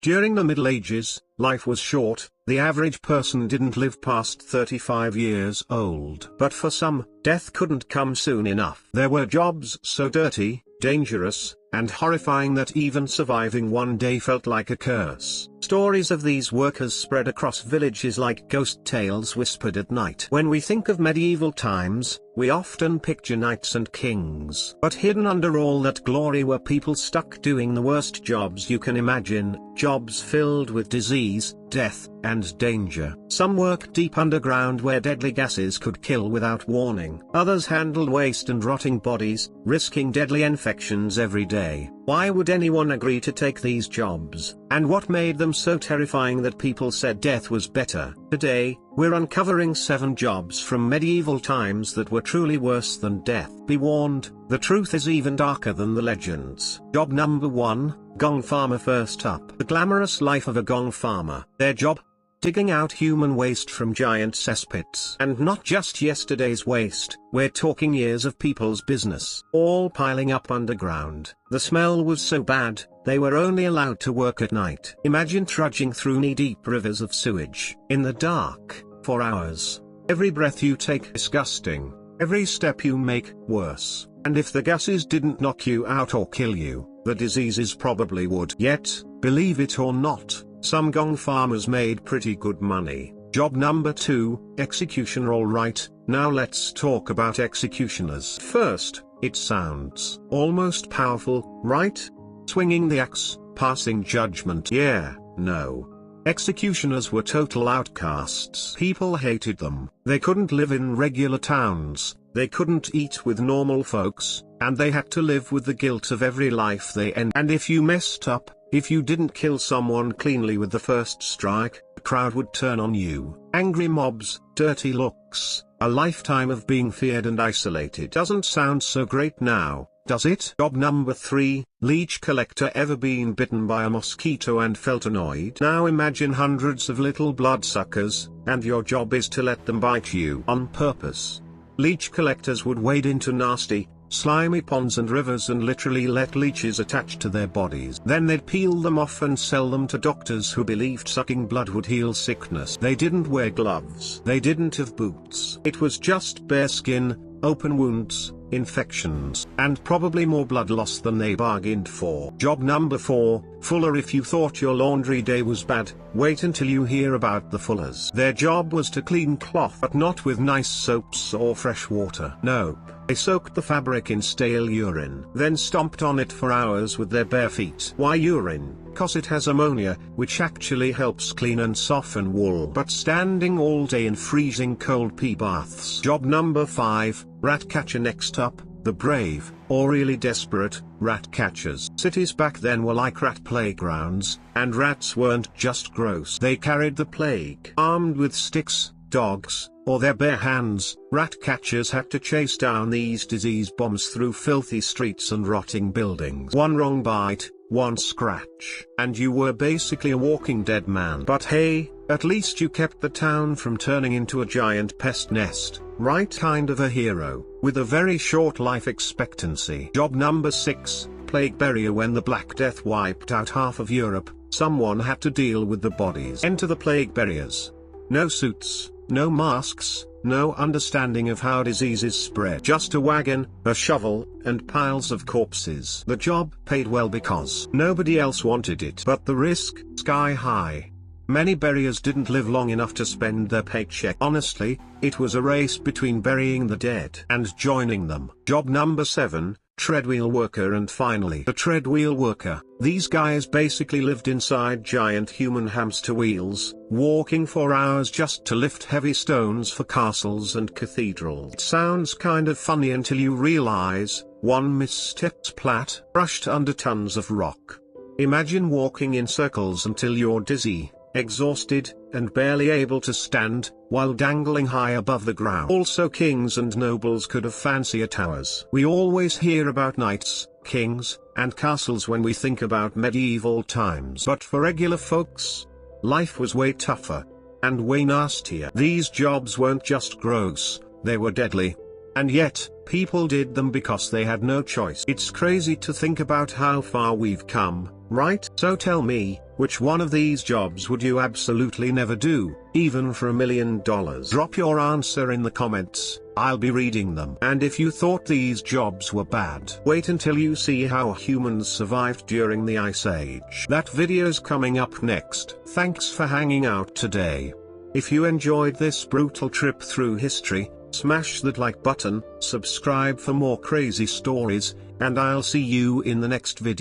During the Middle Ages, life was short, the average person didn't live past 35 years old. But for some, death couldn't come soon enough. There were jobs so dirty, dangerous, and horrifying that even surviving one day felt like a curse. Stories of these workers spread across villages like ghost tales whispered at night. When we think of medieval times, we often picture knights and kings. But hidden under all that glory were people stuck doing the worst jobs you can imagine, jobs filled with disease, death, and danger. Some worked deep underground where deadly gases could kill without warning. Others handled waste and rotting bodies, risking deadly infections every day. Why would anyone agree to take these jobs? And what made them so terrifying that people said death was better? Today, we're uncovering 7 jobs from medieval times that were truly worse than death. Be warned, the truth is even darker than the legends. Job number 1, gong farmer. First up, the glamorous life of a gong farmer. Their job? Digging out human waste from giant cesspits. And not just yesterday's waste, we're talking years of people's business, all piling up underground. The smell was so bad, they were only allowed to work at night. Imagine trudging through knee-deep rivers of sewage, in the dark, for hours. Every breath you take disgusting, every step you make worse. And if the gases didn't knock you out or kill you, the diseases probably would. Yet, believe it or not, some gong farmers made pretty good money. Job number 2, executioner. Alright, now let's talk about executioners. First, it sounds almost powerful, right? Swinging the axe, passing judgment. Yeah, no. Executioners were total outcasts. People hated them. They couldn't live in regular towns, they couldn't eat with normal folks, and they had to live with the guilt of every life they ended. And if you messed up, if you didn't kill someone cleanly with the first strike, the crowd would turn on you. Angry mobs, dirty looks, a lifetime of being feared and isolated. Doesn't sound so great now, does it? Job number 3, leech collector. Ever been bitten by a mosquito and felt annoyed? Now imagine hundreds of little bloodsuckers, and your job is to let them bite you on purpose. Leech collectors would wade into nasty, slimy ponds and rivers and literally let leeches attach to their bodies. Then they'd peel them off and sell them to doctors who believed sucking blood would heal sickness. They didn't wear gloves. They didn't have boots. It was just bare skin, open wounds, infections, and probably more blood loss than they bargained for. Job number 4, fuller. If you thought your laundry day was bad, wait until you hear about the fullers. Their job was to clean cloth, but not with nice soaps or fresh water. Nope. They soaked the fabric in stale urine, then stomped on it for hours with their bare feet. Why urine? 'Cause it has ammonia, which actually helps clean and soften wool. But standing all day in freezing cold pee baths. Job number 5, rat catcher. Next up, the brave, or really desperate, rat catchers. Cities back then were like rat playgrounds, and rats weren't just gross. They carried the plague. Armed with sticks, dogs, or their bare hands, rat catchers had to chase down these disease bombs through filthy streets and rotting buildings. One wrong bite, one scratch, and you were basically a walking dead man. But hey, at least you kept the town from turning into a giant pest nest, right? Kind of a hero, with a very short life expectancy. Job number 6, plague barrier. When the Black Death wiped out half of Europe, someone had to deal with the bodies. Enter the plague barriers. No suits, no masks, no understanding of how diseases spread. Just a wagon, a shovel, and piles of corpses. The job paid well because nobody else wanted it. But the risk, sky high. Many buriers didn't live long enough to spend their paycheck. Honestly, it was a race between burying the dead and joining them. Job number 7, treadwheel worker. And finally, the treadwheel worker. These guys basically lived inside giant human hamster wheels, walking for hours just to lift heavy stones for castles and cathedrals. It sounds kind of funny until you realize, one misstep, splat, crushed under tons of rock. Imagine walking in circles until you're dizzy, exhausted, and barely able to stand, while dangling high above the ground. Also, kings and nobles could have fancier towers. We always hear about knights, kings, and castles when we think about medieval times. But for regular folks, life was way tougher, and way nastier. These jobs weren't just gross, they were deadly. And yet, people did them because they had no choice. It's crazy to think about how far we've come, right? So tell me, Which one of these jobs would you absolutely never do, even for $1 million? Drop your answer in the comments, I'll be reading them. And if you thought these jobs were bad, wait until you see how humans survived during the Ice Age. That video's coming up next. Thanks for hanging out today. If you enjoyed this brutal trip through history, smash that like button, subscribe for more crazy stories, and I'll see you in the next video.